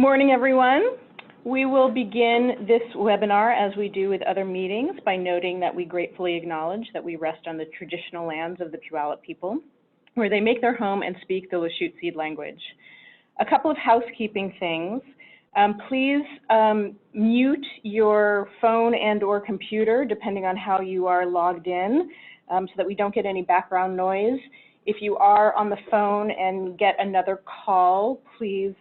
morning, everyone. We will begin this webinar, as we do with other meetings, by noting that we gratefully acknowledge that we rest on the traditional lands of the Puyallup people, where they make their home and speak the Lushootseed language. A couple of housekeeping things. Please mute your phone and or computer, depending on how you are logged in, so that we don't get any background noise. If you are on the phone and get another call, please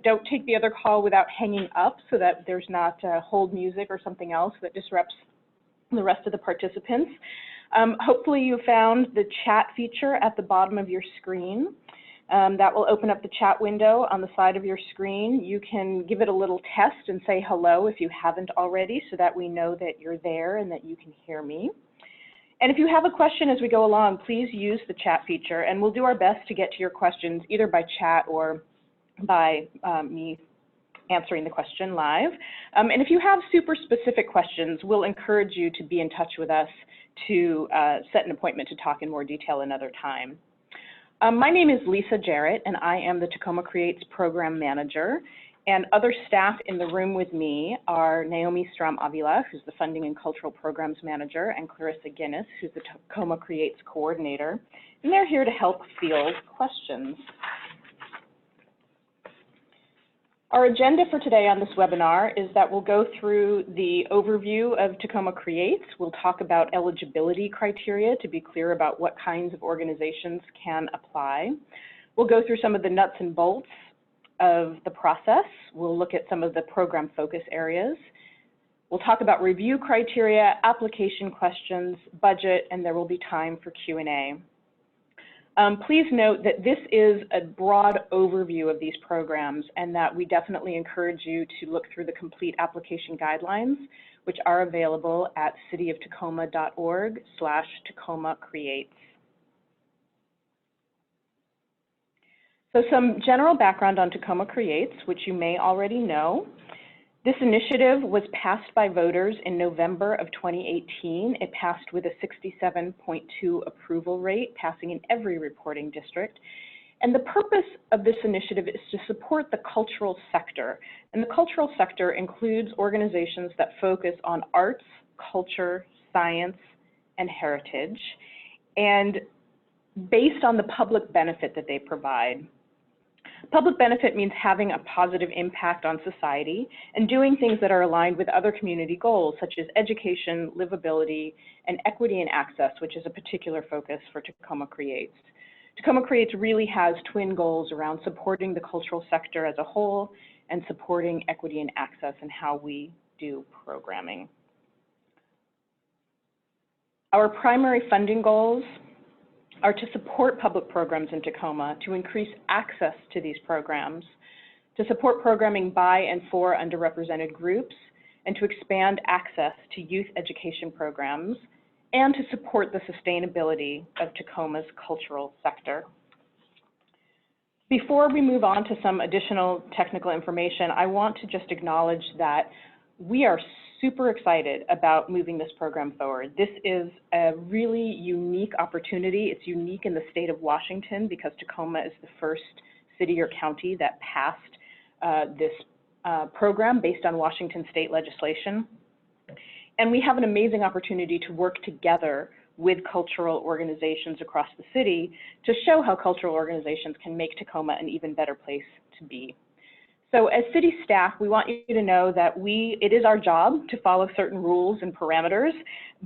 don't take the other call without hanging up, so that there's not hold music or something else that disrupts the rest of the participants. Hopefully you found the chat feature at the bottom of your screen. That will open up the chat window on the side of your screen. You can give it a little test and say hello if you haven't already, so that we know that you're there and that you can hear me. And if you have a question as we go along, please use the chat feature, and we'll do our best to get to your questions either by chat or by me answering the question live. And if you have super specific questions, we'll encourage you to be in touch with us to set an appointment to talk in more detail another time. My name is Lisa Jarrett, and I am the Tacoma Creates Program Manager. And other staff in the room with me are Naomi Strom-Avila, who's the Funding and Cultural Programs Manager, and Clarissa Guinness, who's the Tacoma Creates Coordinator. And they're here to help field questions. Our agenda for today on this webinar is that we'll go through the overview of Tacoma Creates. We'll talk about eligibility criteria to be clear about what kinds of organizations can apply. We'll go through some of the nuts and bolts of the process. We'll look at some of the program focus areas. We'll talk about review criteria, application questions, budget, and there will be time for Q&A. Please note that this is a broad overview of these programs, and that we definitely encourage you to look through the complete application guidelines, which are available at cityoftacoma.org/Tacoma Creates. So some general background on Tacoma Creates, which you may already know. This initiative was passed by voters in November of 2018. It passed with a 67.2 approval rate, passing in every reporting district. And the purpose of this initiative is to support the cultural sector. And the cultural sector includes organizations that focus on arts, culture, science, and heritage, and based on the public benefit that they provide. Public benefit means having a positive impact on society and doing things that are aligned with other community goals, such as education, livability, and equity and access, which is a particular focus for Tacoma Creates. Tacoma Creates really has twin goals around supporting the cultural sector as a whole and supporting equity and access in how we do programming. Our primary funding goals are to support public programs in Tacoma, to increase access to these programs, to support programming by and for underrepresented groups, and to expand access to youth education programs, and to support the sustainability of Tacoma's cultural sector. Before we move on to some additional technical information, I want to just acknowledge that we are super excited about moving this program forward. This is a really unique opportunity. It's unique in the state of Washington because Tacoma is the first city or county that passed this program based on Washington state legislation. And we have an amazing opportunity to work together with cultural organizations across the city to show how cultural organizations can make Tacoma an even better place to be. So as city staff, we want you to know that it is our job to follow certain rules and parameters,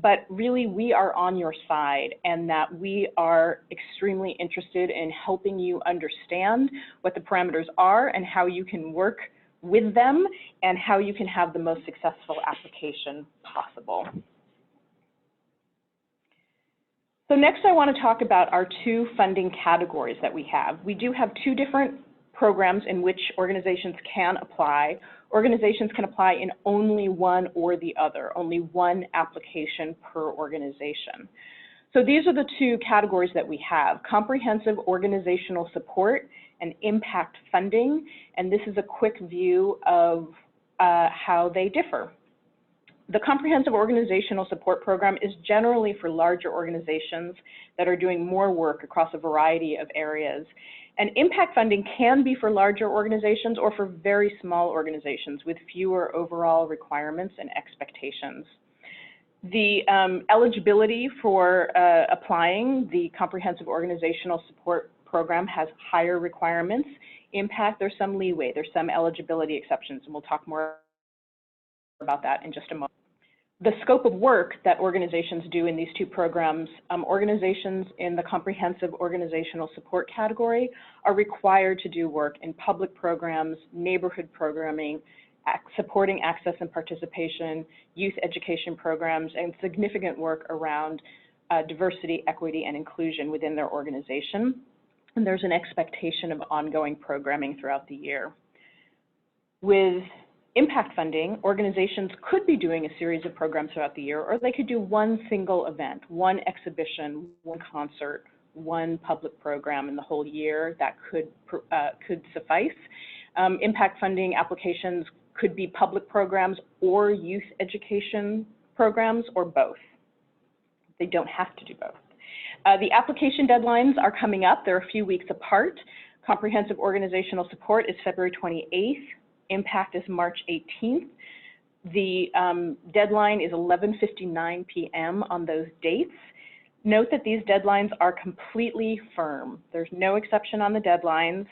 but really we are on your side, and that we are extremely interested in helping you understand what the parameters are and how you can work with them and how you can have the most successful application possible. So next I want to talk about our two funding categories that we have. We do have two different programs in which organizations can apply. Organizations can apply in only one or the other, only one application per organization. So these are the two categories that we have: comprehensive organizational support and impact funding. And this is a quick view of how they differ. The Comprehensive Organizational Support Program is generally for larger organizations that are doing more work across a variety of areas. And impact funding can be for larger organizations or for very small organizations with fewer overall requirements and expectations. The eligibility for applying the Comprehensive Organizational Support Program has higher requirements. Impact, there's some leeway, there's some eligibility exceptions, and we'll talk more about that in just a moment. The scope of work that organizations do in these two programs, organizations in the Comprehensive Organizational Support category are required to do work in public programs, neighborhood programming, supporting access and participation, youth education programs, and significant work around diversity, equity, and inclusion within their organization. And there's an expectation of ongoing programming throughout the year. With impact funding, organizations could be doing a series of programs throughout the year, or they could do one single event, one exhibition, one concert, one public program in the whole year. That could suffice. Impact funding applications could be public programs or youth education programs, or both. They don't have to do both. The application deadlines are coming up. They're a few weeks apart. Comprehensive Organizational Support is February 28th. Impact is March 18th. The deadline is 11:59 p.m. on those dates. Note that these deadlines are completely firm. There's no exception on the deadlines.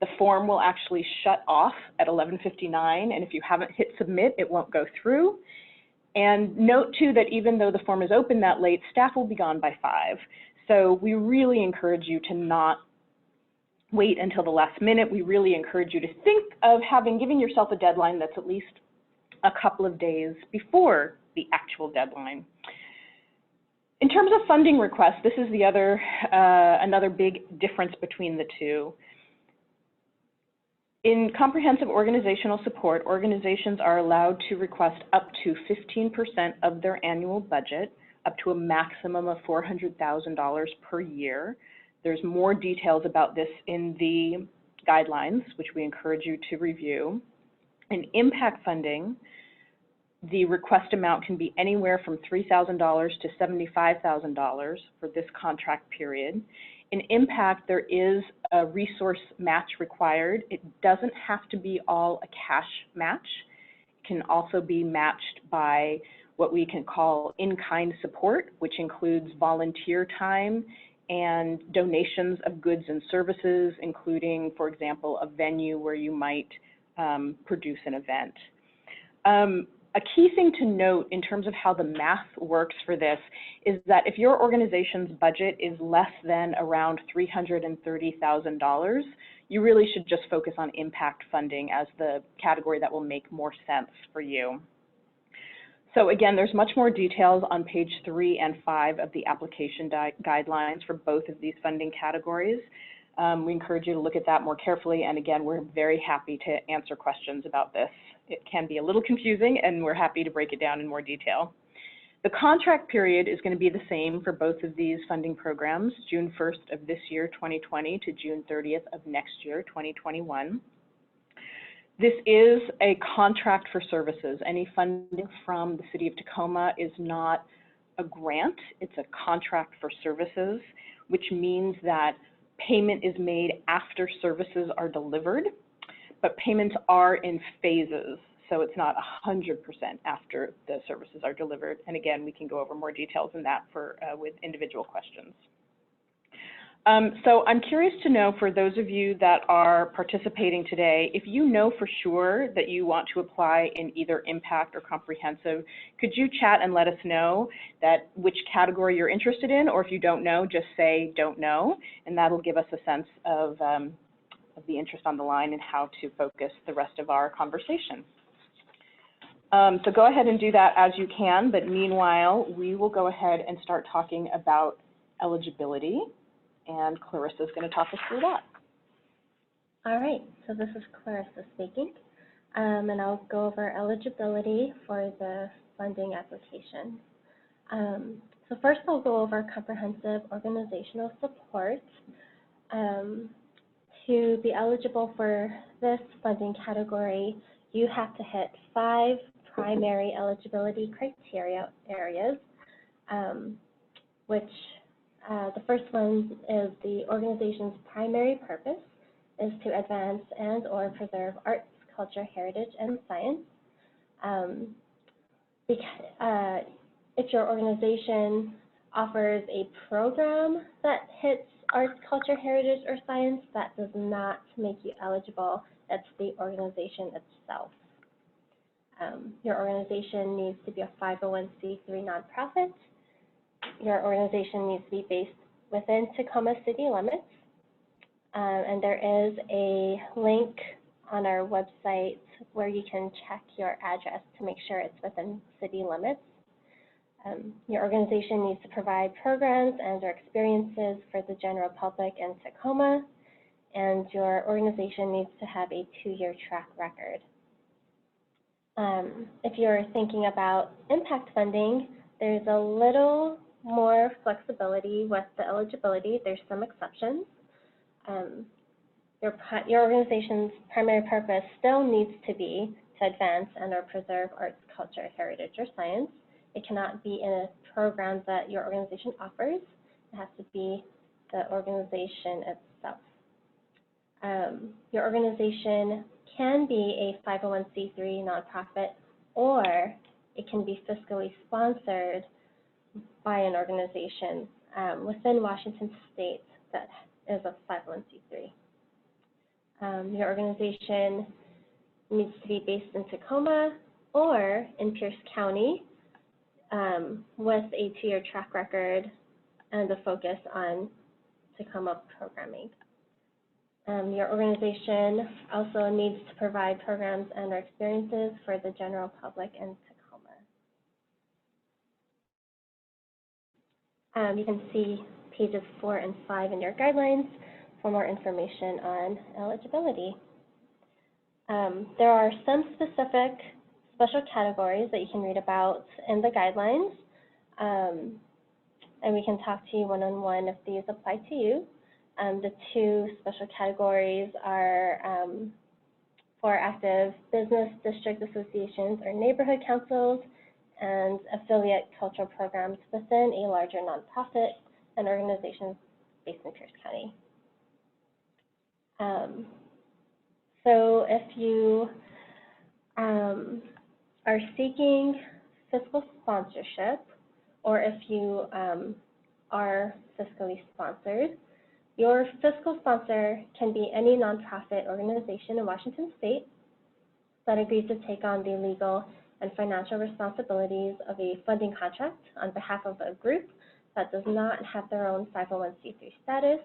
The form will actually shut off at 11:59, and if you haven't hit submit, it won't go through. And note too that even though the form is open that late, staff will be gone by 5. So we really encourage you to not wait until the last minute. We really encourage you to think of giving yourself a deadline that's at least a couple of days before the actual deadline. In terms of funding requests, this is the another big difference between the two. In Comprehensive Organizational Support, organizations are allowed to request up to 15% of their annual budget, up to a maximum of $400,000 per year. There's more details about this in the guidelines, which we encourage you to review. In impact funding, the request amount can be anywhere from $3,000 to $75,000 for this contract period. In impact, there is a resource match required. It doesn't have to be all a cash match. It can also be matched by what we can call in-kind support, which includes volunteer time and donations of goods and services, including, for example, a venue where you might produce an event. A key thing to note in terms of how the math works for this is that if your organization's budget is less than around $330,000, you really should just focus on impact funding as the category that will make more sense for you. So again, there's much more details on page 3 and 5 of the application guidelines for both of these funding categories. We encourage you to look at that more carefully, and again, we're very happy to answer questions about this. It can be a little confusing, and we're happy to break it down in more detail. The contract period is going to be the same for both of these funding programs, June 1st of this year, 2020, to June 30th of next year, 2021. This is a contract for services. Any funding from the City of Tacoma is not a grant, it's a contract for services, which means that payment is made after services are delivered, but payments are in phases, so it's not 100% after the services are delivered. And again, we can go over more details in that with individual questions. So I'm curious to know, for those of you that are participating today, if you know for sure that you want to apply in either impact or comprehensive, could you chat and let us know which category you're interested in, or if you don't know, just say don't know, and that'll give us a sense of the interest on the line and how to focus the rest of our conversation. So go ahead and do that as you can, but meanwhile, we will go ahead and start talking about eligibility. And Clarissa is going to talk us through that. All right, so this is Clarissa speaking, and I'll go over eligibility for the funding application. So first I'll go over comprehensive organizational support. To be eligible for this funding category, you have to hit 5 primary eligibility criteria areas, which The first one is the organization's primary purpose is to advance and or preserve arts, culture, heritage, and science. If your organization offers a program that hits arts, culture, heritage, or science, that does not make you eligible. That's the organization itself. Your organization needs to be a 501c3 nonprofit. Your organization needs to be based within Tacoma city limits. And there is a link on our website where you can check your address to make sure it's within city limits. Your organization needs to provide programs and or experiences for the general public in Tacoma, and your organization needs to have a 2-year track record. If you're thinking about impact funding, there's a little more flexibility with the eligibility. There's some exceptions. Your organization's primary purpose still needs to be to advance and or preserve arts, culture, heritage, or science. It cannot be in a program that your organization offers. It has to be the organization itself. Your organization can be a 501c3 nonprofit, or it can be fiscally sponsored by an organization within Washington State that is a 501c3. Your organization needs to be based in Tacoma or in Pierce County with a 2-year track record and a focus on Tacoma programming. Your organization also needs to provide programs and or experiences for the general public in Tacoma. You can see pages 4 and 5 in your guidelines for more information on eligibility. There are some specific special categories that you can read about in the guidelines, and we can talk to you one-on-one if these apply to you. The 2 special categories are for active business district associations or neighborhood councils and affiliate cultural programs within a larger nonprofit and organizations based in Pierce County. So if you are seeking fiscal sponsorship, or if you are fiscally sponsored, your fiscal sponsor can be any nonprofit organization in Washington State that agrees to take on the legal and financial responsibilities of a funding contract on behalf of a group that does not have their own 501c3 status.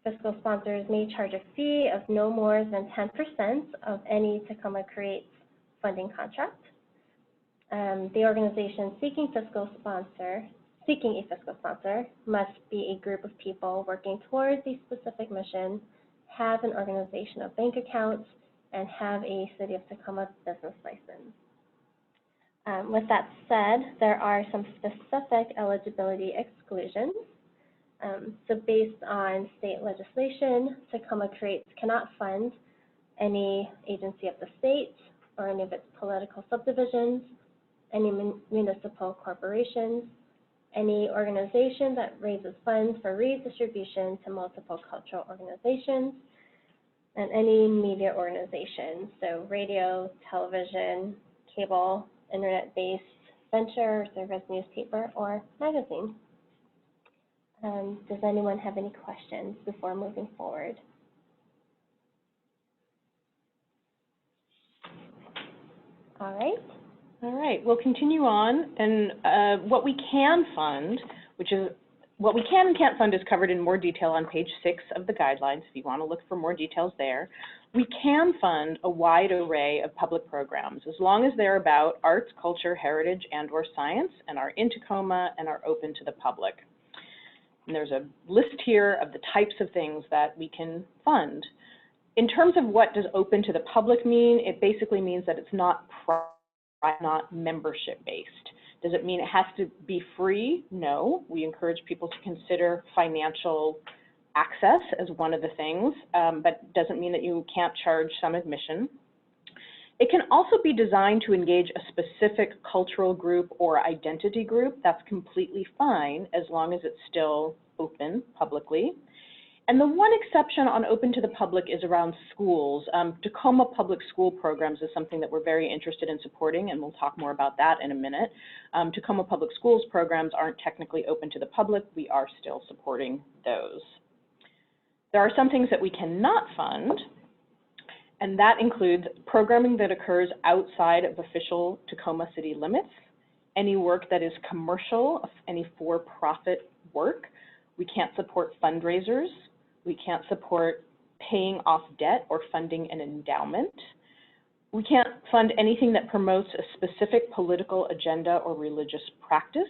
Fiscal sponsors may charge a fee of no more than 10% of any Tacoma Creates funding contract. The organization seeking a fiscal sponsor must be a group of people working towards a specific mission, have an organizational bank account, and have a City of Tacoma business license. With that said, there are some specific eligibility exclusions. So based on state legislation, Tacoma Creates cannot fund any agency of the state or any of its political subdivisions, any municipal corporations, any organization that raises funds for redistribution to multiple cultural organizations, and any media organization, so radio, television, cable, internet-based venture, service, newspaper, or magazine. Does anyone have any questions before moving forward? All right, we'll continue on. And what we can fund, which is what we can and can't fund, is covered in more detail on page 6 of the guidelines if you want to look for more details there. We can fund a wide array of public programs as long as they're about arts, culture, heritage, and or science, and are in Tacoma and are open to the public. And there's a list here of the types of things that we can fund. In terms of what does open to the public mean, it basically means that it's not membership-based. Does it mean it has to be free? No. We encourage people to consider financial access as one of the things, but doesn't mean that you can't charge some admission. It can also be designed to engage a specific cultural group or identity group. That's completely fine as long as it's still open publicly. And the one exception on open to the public is around schools. Tacoma Public School Programs is something that we're very interested in supporting, and we'll talk more about that in a minute. Tacoma Public Schools programs aren't technically open to the public. We are still supporting those. There are some things that we cannot fund, and that includes programming that occurs outside of official Tacoma city limits, any work that is commercial, any for-profit work. We can't support fundraisers. We can't support paying off debt or funding an endowment. We can't fund anything that promotes a specific political agenda or religious practice.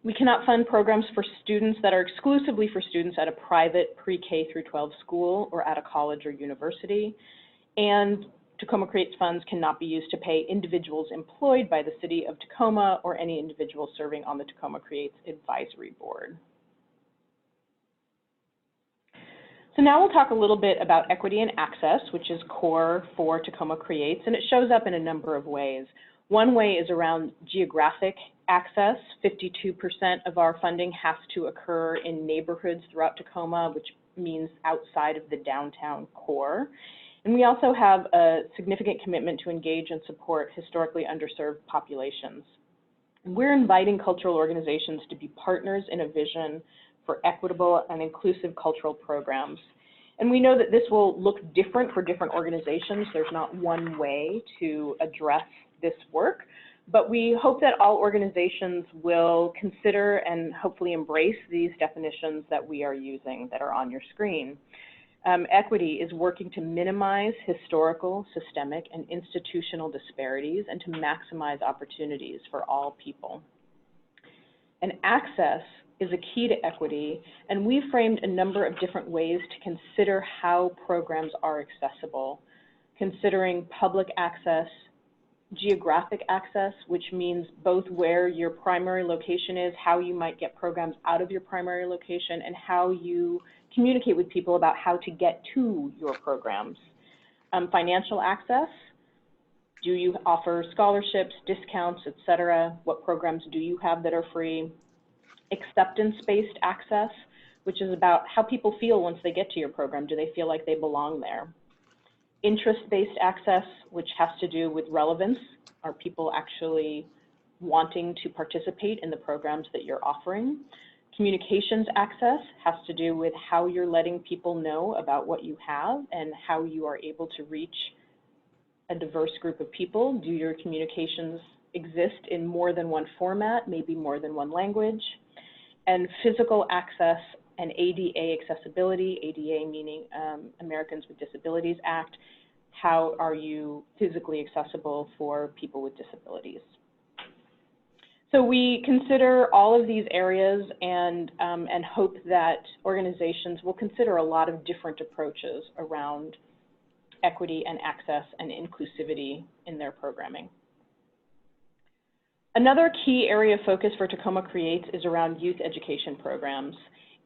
We cannot fund programs for students that are exclusively for students at a private pre-K through 12 school or at a college or university. And Tacoma Creates funds cannot be used to pay individuals employed by the City of Tacoma or any individual serving on the Tacoma Creates Advisory Board. So now we'll talk a little bit about equity and access, which is core for Tacoma Creates, and it shows up in a number of ways. One way is around geographic access. 52% of our funding has to occur in neighborhoods throughout Tacoma, which means outside of the downtown core. And we also have a significant commitment to engage and support historically underserved populations. We're inviting cultural organizations to be partners in a vision for equitable and inclusive cultural programs. And we know that this will look different for different organizations. There's not one way to address this work, but we hope that all organizations will consider and hopefully embrace these definitions that we are using that are on your screen. Equity is working to minimize historical, systemic, and institutional disparities and to maximize opportunities for all people. And access is a key to equity, and we've framed a number of different ways to consider how programs are accessible, considering public access, geographic access, which means both where your primary location is, how you might get programs out of your primary location, and how you communicate with people about how to get to your programs. Financial access, do you offer scholarships, discounts, et cetera? What programs do you have that are free? Acceptance-based access, which is about how people feel once they get to your program. Do they feel like they belong there? Interest-based access, which has to do with relevance. Are people actually wanting to participate in the programs that you're offering? Communications access has to do with how you're letting people know about what you have and how you are able to reach a diverse group of people. Do your communications exist in more than one format, maybe more than one language? And physical access and ADA accessibility, ADA meaning Americans with Disabilities Act. How are you physically accessible for people with disabilities? So we consider all of these areas and hope that organizations will consider a lot of different approaches around equity and access and inclusivity in their programming. Another key area of focus for Tacoma Creates is around youth education programs.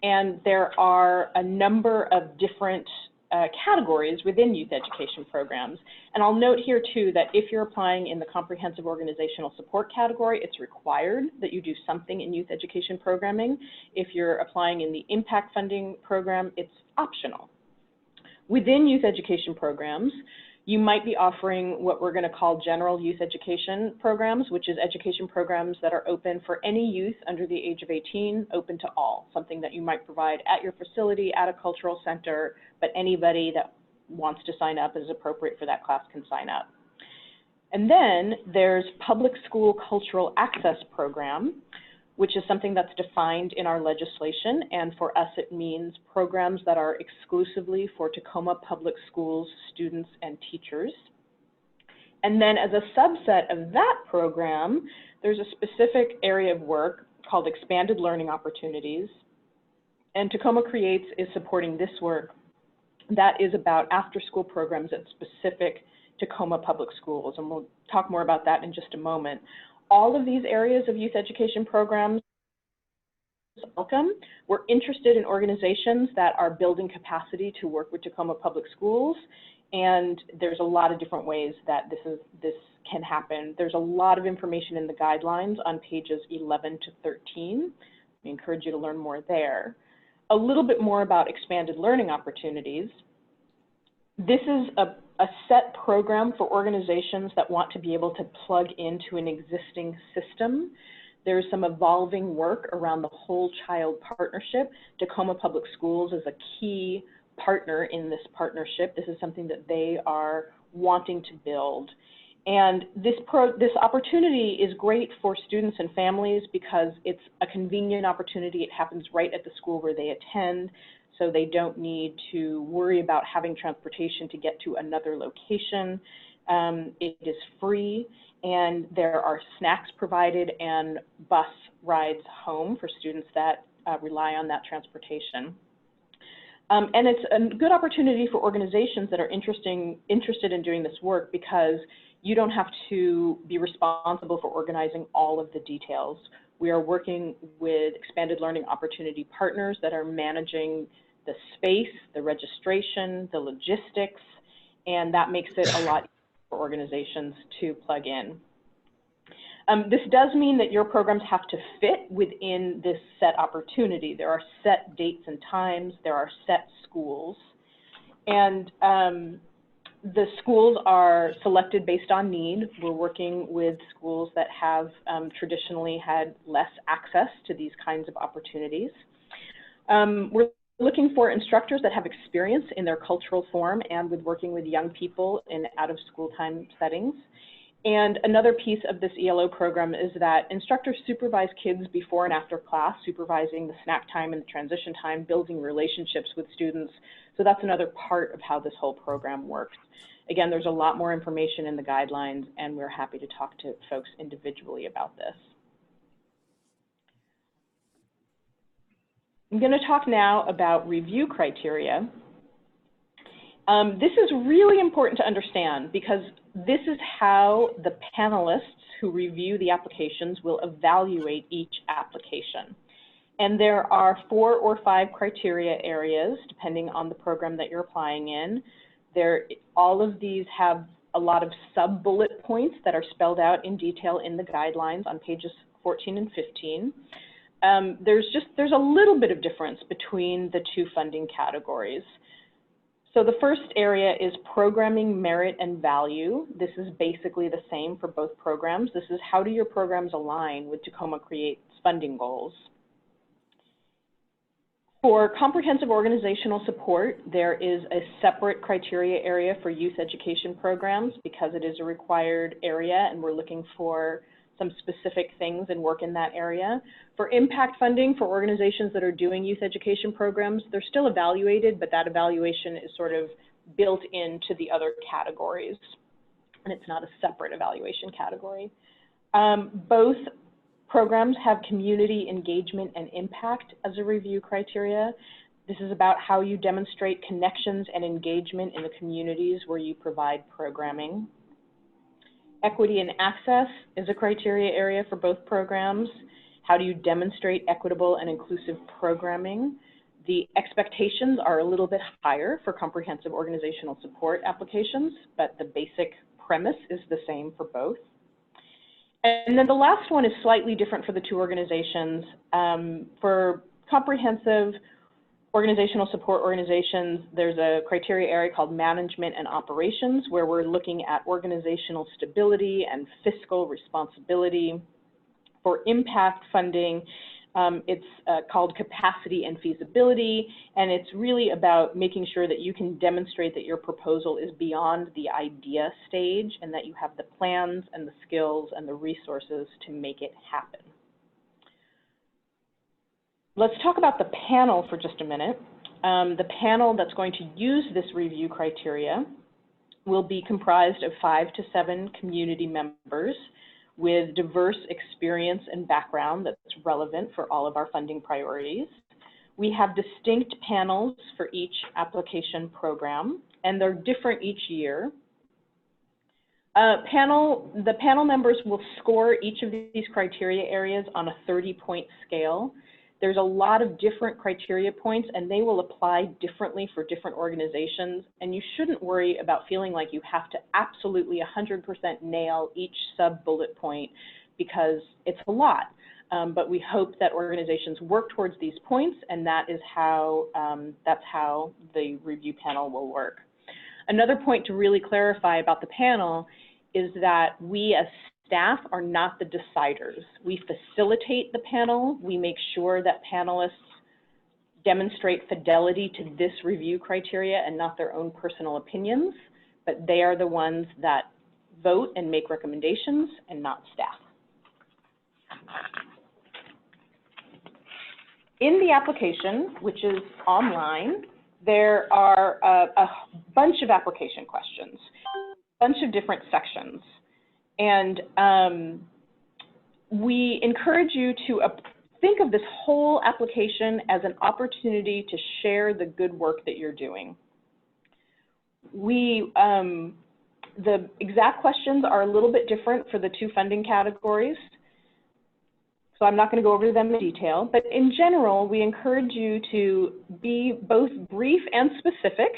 And there are a number of different categories within youth education programs. And I'll note here too that if you're applying in the comprehensive organizational support category, it's required that you do something in youth education programming. If you're applying in the impact funding program, it's optional. Within youth education programs, you might be offering what we're going to call general youth education programs, which is education programs that are open for any youth under the age of 18, open to all, something that you might provide at your facility, at a cultural center, but anybody that wants to sign up is appropriate for that class can sign up. And then there's public school cultural access program, which is something that's defined in our legislation, and for us it means programs that are exclusively for Tacoma Public Schools students and teachers. And then as a subset of that program, there's a specific area of work called expanded learning opportunities, and Tacoma Creates is supporting this work that is about after-school programs at specific Tacoma Public Schools, and we'll talk more about that in just a moment. All of these areas of youth education programs welcome. We're interested in organizations that are building capacity to work with Tacoma Public Schools and there's a lot of different ways that this can happen. There's a lot of information in the guidelines on pages 11 to 13. We encourage you to learn more there. A little bit more about expanded learning opportunities. This is a set program for organizations that want to be able to plug into an existing system. There's some evolving work around the whole child partnership. Tacoma Public Schools is a key partner in this partnership. This is something that they are wanting to build. And this opportunity is great for students and families because it's a convenient opportunity. It happens right at the school where they attend, so they don't need to worry about having transportation to get to another location. It is free, and there are snacks provided and bus rides home for students that rely on that transportation. And it's a good opportunity for organizations that are interested in doing this work because you don't have to be responsible for organizing all of the details. We are working with expanded learning opportunity partners that are managing the space, the registration, the logistics, and that makes it a lot easier for organizations to plug in. This does mean that your programs have to fit within this set opportunity. There are set dates and times, there are set schools, and the schools are selected based on need. We're working with schools that have traditionally had less access to these kinds of opportunities. We're looking for instructors that have experience in their cultural form and with working with young people in out-of-school time settings. And another piece of this ELO program is that instructors supervise kids before and after class, supervising the snack time and the transition time, building relationships with students. So that's another part of how this whole program works. Again, there's a lot more information in the guidelines, and we're happy to talk to folks individually about this. I'm going to talk now about review criteria. This is really important to understand because this is how the panelists who review the applications will evaluate each application. And there are 4 or 5 criteria areas, depending on the program that you're applying in. All of these have a lot of sub-bullet points that are spelled out in detail in the guidelines on pages 14 and 15. There's a little bit of difference between the 2 funding categories. So the first area is programming merit and value. This is basically the same for both programs. This is how do your programs align with Tacoma Creates funding goals. For comprehensive organizational support, there is a separate criteria area for youth education programs because it is a required area and we're looking for some specific things and work in that area. For impact funding for organizations that are doing youth education programs, they're still evaluated, but that evaluation is sort of built into the other categories, and it's not a separate evaluation category. Both programs have community engagement and impact as a review criteria. This is about how you demonstrate connections and engagement in the communities where you provide programming. Equity and access is a criteria area for both programs. How do you demonstrate equitable and inclusive programming? The expectations are a little bit higher for comprehensive organizational support applications, but the basic premise is the same for both. And then the last one is slightly different for the 2 organizations. For comprehensive organizational support organizations, there's a criteria area called management and operations, where we're looking at organizational stability and fiscal responsibility. For impact funding, it's called capacity and feasibility, and it's really about making sure that you can demonstrate that your proposal is beyond the idea stage and that you have the plans and the skills and the resources to make it happen. Let's talk about the panel for just a minute. The panel that's going to use this review criteria will be comprised of 5 to 7 community members with diverse experience and background that's relevant for all of our funding priorities. We have distinct panels for each application program, and they're different each year. The panel members will score each of these criteria areas on a 30-point scale. There's a lot of different criteria points, and they will apply differently for different organizations, and you shouldn't worry about feeling like you have to absolutely 100% nail each sub-bullet point, because it's a lot. But we hope that organizations work towards these points, and that is how, that's how the review panel will work. Another point to really clarify about the panel is that we as staff are not the deciders. We facilitate the panel. We make sure that panelists demonstrate fidelity to this review criteria and not their own personal opinions, but they are the ones that vote and make recommendations and not staff. In the application, which is online, there are a bunch of application questions, a bunch of different sections. And we encourage you to think of this whole application as an opportunity to share the good work that you're doing. The exact questions are a little bit different for the two funding categories, so I'm not going to go over them in detail, but in general, we encourage you to be both brief and specific,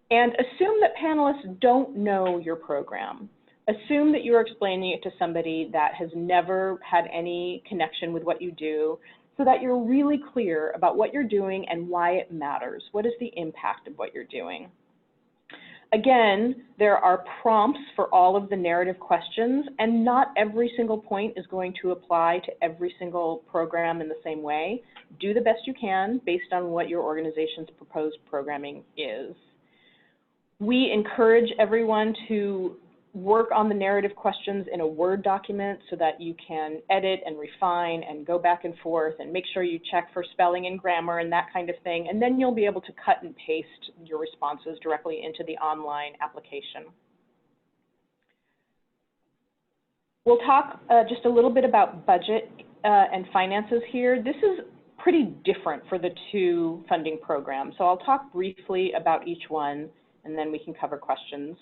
and assume that panelists don't know your program. Assume that you're explaining it to somebody that has never had any connection with what you do, so that you're really clear about what you're doing and why it matters. What is the impact of what you're doing? Again, there are prompts for all of the narrative questions, and not every single point is going to apply to every single program in the same way. Do the best you can based on what your organization's proposed programming is. We encourage everyone to work on the narrative questions in a Word document so that you can edit and refine and go back and forth and make sure you check for spelling and grammar and that kind of thing, and then you'll be able to cut and paste your responses directly into the online application. We'll talk just a little bit about budget and finances here. This is pretty different for the two funding programs, so I'll talk briefly about each one, and then we can cover questions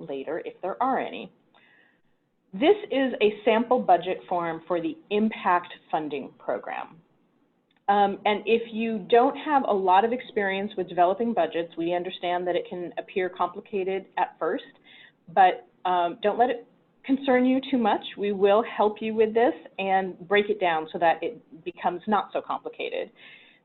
later if there are any. This is a sample budget form for the impact funding program. And if you don't have a lot of experience with developing budgets, we understand that it can appear complicated at first, but don't let it concern you too much. We will help you with this and break it down so that it becomes not so complicated.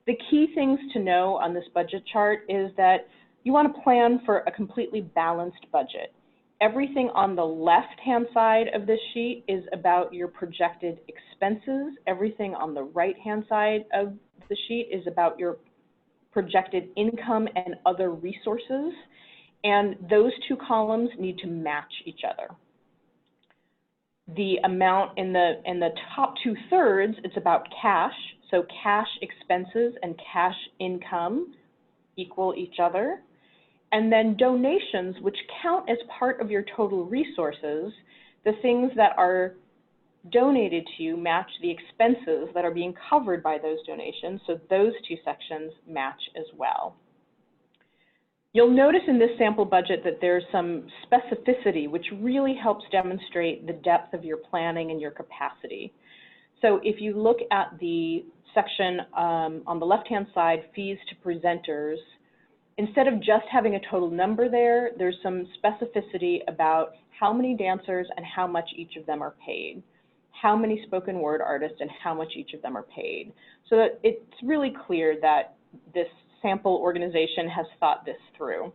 The key things to know on this budget chart is that you want to plan for a completely balanced budget. Everything on the left-hand side of this sheet is about your projected expenses. Everything on the right-hand side of the sheet is about your projected income and other resources. And those two columns need to match each other. The amount in the top 2/3, it's about cash. So cash expenses and cash income equal each other. And then donations, which count as part of your total resources, the things that are donated to you match the expenses that are being covered by those donations, so those two sections match as well. You'll notice in this sample budget that there's some specificity, which really helps demonstrate the depth of your planning and your capacity. So if you look at the section on the left-hand side, fees to presenters, instead of just having a total number there, there's some specificity about how many dancers and how much each of them are paid, how many spoken word artists and how much each of them are paid. So that it's really clear that this sample organization has thought this through.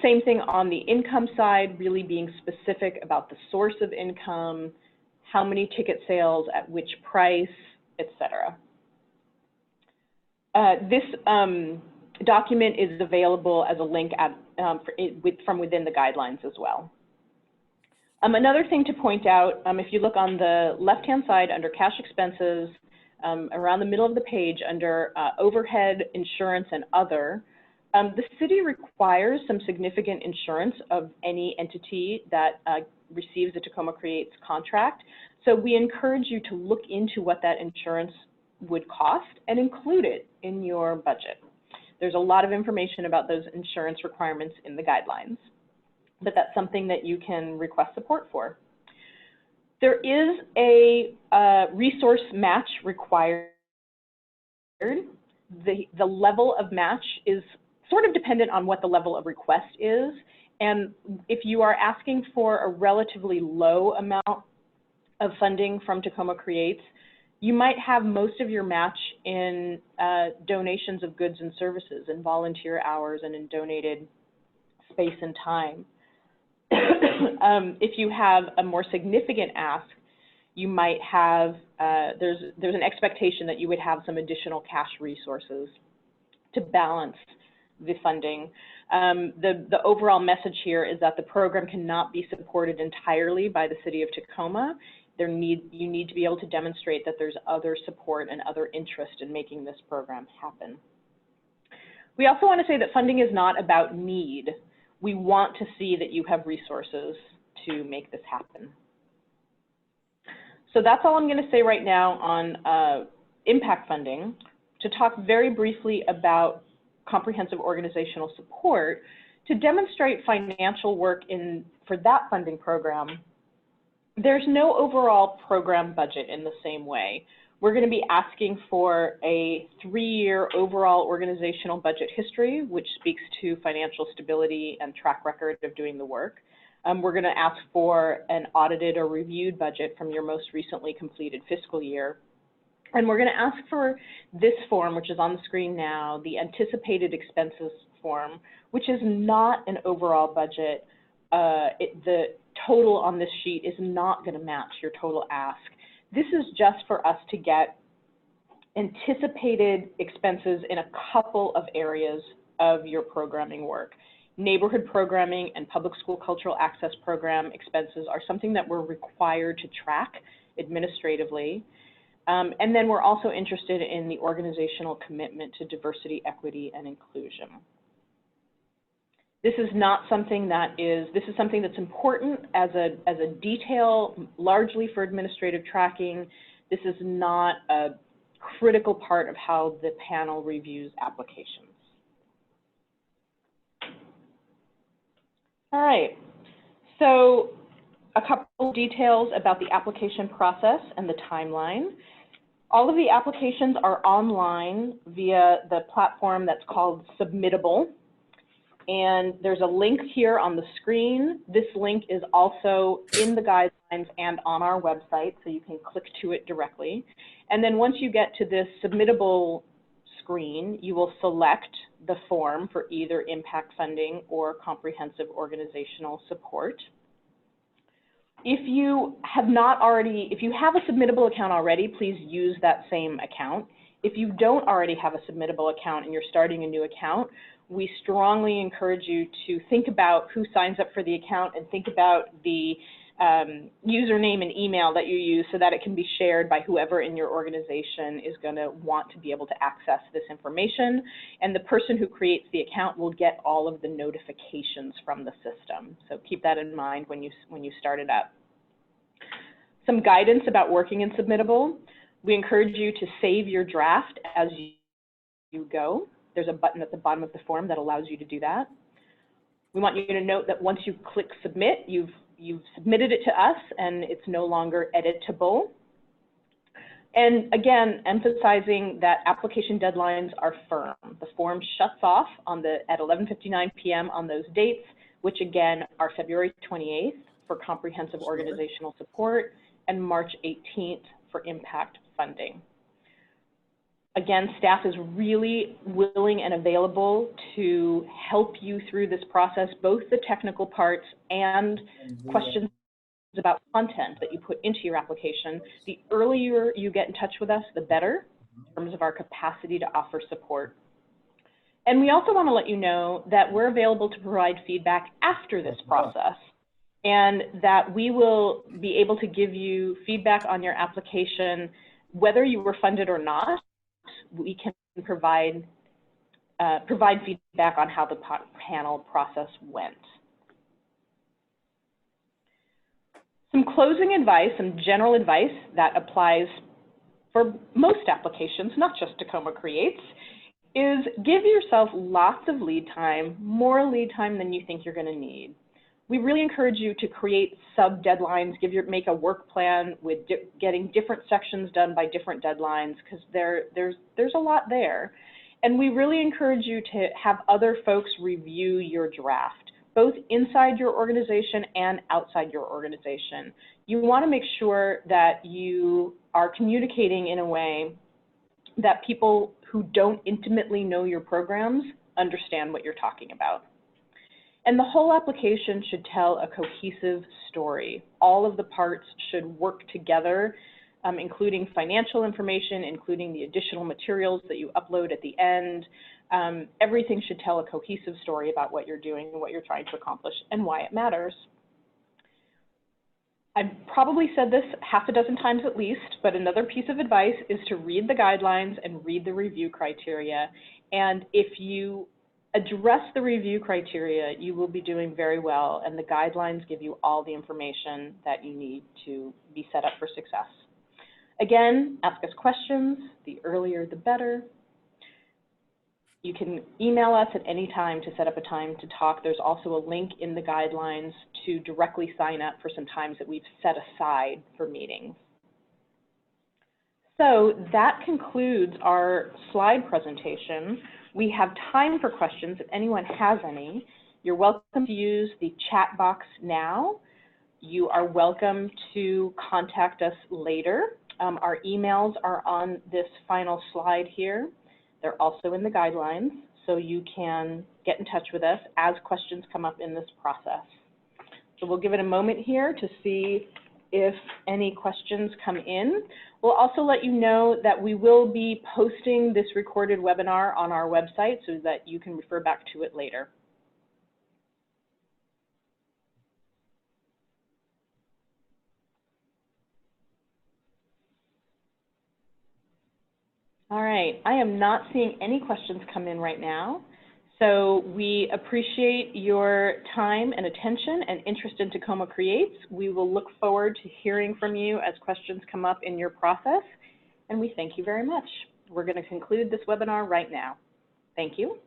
Same thing on the income side, really being specific about the source of income, how many ticket sales, at which price, etc. This document is available as a link from within the guidelines as well. Another thing to point out, if you look on the left-hand side under cash expenses, around the middle of the page under overhead, insurance, and other, the city requires some significant insurance of any entity that receives a Tacoma Creates contract. So we encourage you to look into what that insurance would cost and include it in your budget. There's a lot of information about those insurance requirements in the guidelines, but that's something that you can request support for. There is a resource match required. The level of match is sort of dependent on what the level of request is. And if you are asking for a relatively low amount of funding from Tacoma Creates, you might have most of your match in donations of goods and services, in volunteer hours, and in donated space and time. If you have a more significant ask, you might have, there's an expectation that you would have some additional cash resources to balance the funding. The overall message here is that the program cannot be supported entirely by the City of Tacoma. You need to be able to demonstrate that there's other support and other interest in making this program happen. We also want to say that funding is not about need. We want to see that you have resources to make this happen. So that's all I'm going to say right now on impact funding. To talk very briefly about comprehensive organizational support, to demonstrate financial work for that funding program, there's no overall program budget in the same way. We're going to be asking for a 3-year overall organizational budget history, which speaks to financial stability and track record of doing the work. We're going to ask for an audited or reviewed budget from your most recently completed fiscal year. And we're going to ask for this form, which is on the screen now, the anticipated expenses form, which is not an overall budget. The total on this sheet is not going to match your total ask. This is just for us to get anticipated expenses in a couple of areas of your programming work. Neighborhood programming and public school cultural access program expenses are something that we're required to track administratively. And then we're also interested in the organizational commitment to diversity, equity, and inclusion. This is not something this is something that's important as a detail, largely for administrative tracking. This is not a critical part of how the panel reviews applications. All right, so a couple details about the application process and the timeline. All of the applications are online via the platform that's called Submittable. And there's a link here on the screen. This link is also in the guidelines and on our website, so you can click to it directly. And then once you get to this Submittable screen, you will select the form for either impact funding or comprehensive organizational support. If you have a Submittable account already, please use that same account. If you don't already have a Submittable account and you're starting a new account, we strongly encourage you to think about who signs up for the account and think about the username and email that you use so that it can be shared by whoever in your organization is going to want to be able to access this information. And the person who creates the account will get all of the notifications from the system. So keep that in mind when you start it up. Some guidance about working in Submittable. We encourage you to save your draft as you go. There's a button at the bottom of the form that allows you to do that. We want you to note that once you click submit, you've submitted it to us and it's no longer editable. And again, emphasizing that application deadlines are firm. The form shuts off at 11:59 p.m. on those dates, which again are February 28th for comprehensive organizational support and March 18th for impact funding. Again, staff is really willing and available to help you through this process, both the technical parts and questions about content that you put into your application. The earlier you get in touch with us, the better in terms of our capacity to offer support. And we also want to let you know that we're available to provide feedback after this process, and that we will be able to give you feedback on your application, whether you were funded or not. We can provide feedback on how the panel process went. Some closing advice, some general advice that applies for most applications, not just Tacoma Creates, is give yourself lots of lead time, more lead time than you think you're going to need. We really encourage you to create sub-deadlines, make a work plan with getting different sections done by different deadlines, because there's a lot there. And we really encourage you to have other folks review your draft, both inside your organization and outside your organization. You want to make sure that you are communicating in a way that people who don't intimately know your programs understand what you're talking about. And the whole application should tell a cohesive story. All of the parts should work together, including financial information, including the additional materials that you upload at the end. Everything should tell a cohesive story about what you're doing and what you're trying to accomplish and why it matters. I've probably said this half a dozen times at least, but another piece of advice is to read the guidelines and read the review criteria. And if you address the review criteria, you will be doing very well, and the guidelines give you all the information that you need to be set up for success. Again, ask us questions. The earlier, the better. You can email us at any time to set up a time to talk. There's also a link in the guidelines to directly sign up for some times that we've set aside for meetings. So that concludes our slide presentation. We have time for questions if anyone has any. You're welcome to use the chat box now. You are welcome to contact us later. Our emails are on this final slide here. They're also in the guidelines, so you can get in touch with us as questions come up in this process. So we'll give it a moment here to see if any questions come in. We'll also let you know that we will be posting this recorded webinar on our website so that you can refer back to it later. All right, I am not seeing any questions come in right now. So we appreciate your time and attention and interest in Tacoma Creates. We will look forward to hearing from you as questions come up in your process, and we thank you very much. We're going to conclude this webinar right now. Thank you.